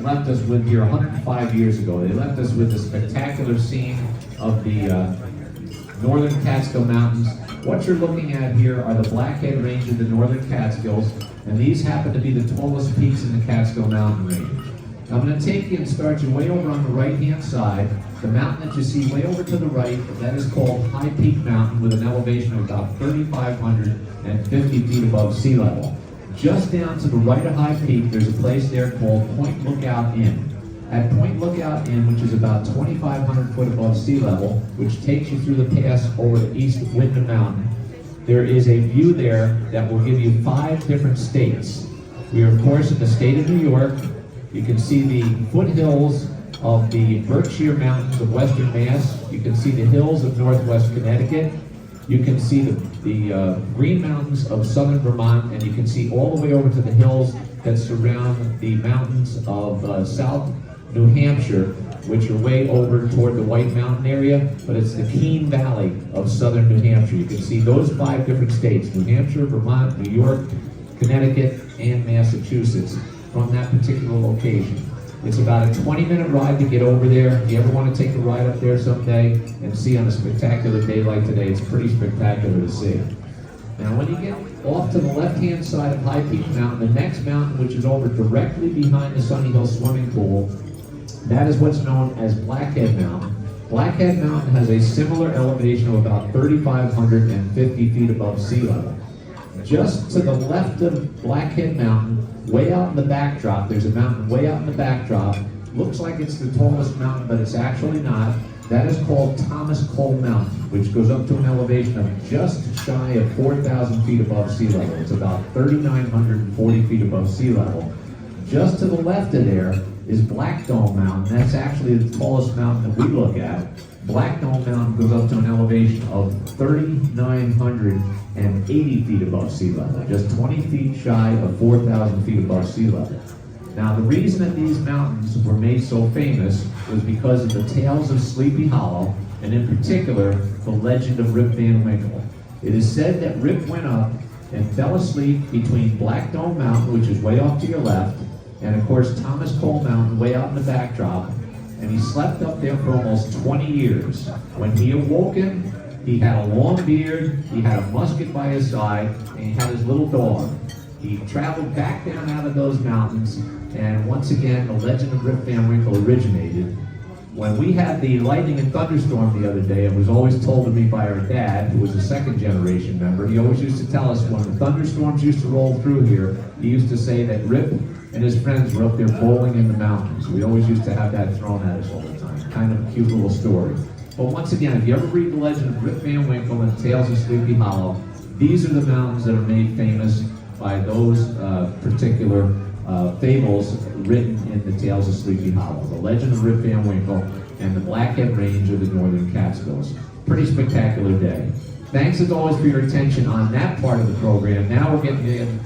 left us with here 105 years ago. They left us with the spectacular scene of the northern Catskill Mountains. What you're looking at here are the Blackhead Range of the northern Catskills, and these happen to be the tallest peaks in the Catskill Mountain Range. Now, I'm going to take you and start you way over on the right-hand side. The mountain that you see way over to the right, that is called High Peak Mountain with an elevation of about 3,550 feet above sea level. Just down to the right of High Peak, there's a place there called Point Lookout Inn. At Point Lookout Inn, which is about 2,500 foot above sea level, which takes you through the pass over the East Windham Mountain, there is a view there that will give you 5 different states. We are, of course, in the state of New York. You can see the foothills of the Berkshire Mountains of Western Mass. You can see the hills of Northwest Connecticut. You can see the Green Mountains of Southern Vermont, and you can see all the way over to the hills that surround the mountains of South New Hampshire, which are way over toward the White Mountain area, but it's the Keene Valley of Southern New Hampshire. You can see those 5 different states, New Hampshire, Vermont, New York, Connecticut, and Massachusetts, from that particular location. It's about a 20-minute ride to get over there. If you ever want to take a ride up there someday and see on a spectacular day like today, it's pretty spectacular to see. Now, when you get off to the left-hand side of High Peak Mountain, the next mountain, which is over directly behind the Sunny Hill swimming pool, that is what's known as Blackhead Mountain. Blackhead Mountain has a similar elevation of about 3,550 feet above sea level. Just to the left of Blackhead Mountain, way out in the backdrop, there's a mountain way out in the backdrop. Looks like it's the tallest mountain, but it's actually not. That is called Thomas Cole Mountain, which goes up to an elevation of just shy of 4,000 feet above sea level. It's about 3,940 feet above sea level. Just to the left of there is Black Dome Mountain. That's actually the tallest mountain that we look at. Black Dome Mountain goes up to an elevation of 3,980 feet above sea level, just 20 feet shy of 4,000 feet above sea level. Now, the reason that these mountains were made so famous was because of the tales of Sleepy Hollow, and in particular, the legend of Rip Van Winkle. It is said that Rip went up and fell asleep between Black Dome Mountain, which is way off to your left, and of course Thomas Cole Mountain, way out in the backdrop, and he slept up there for almost 20 years. When he awoken, he had a long beard, he had a musket by his side, and he had his little dog. He traveled back down out of those mountains, and once again, the legend of Rip Van Winkle originated. When we had the lightning and thunderstorm the other day, it was always told to me by our dad, who was a second-generation member. He always used to tell us when the thunderstorms used to roll through here, he used to say that Rip and his friends were up there bowling in the mountains. We always used to have that thrown at us all the time. Kind of a cute little story. But once again, if you ever read the legend of Rip Van Winkle and Tales of Sleepy Hollow, these are the mountains that are made famous by those particular fables written in the Tales of Sleepy Hollow. The legend of Rip Van Winkle and the Blackhead Range of the northern Catskills. Pretty spectacular day. Thanks as always for your attention on that part of the program. Now we're getting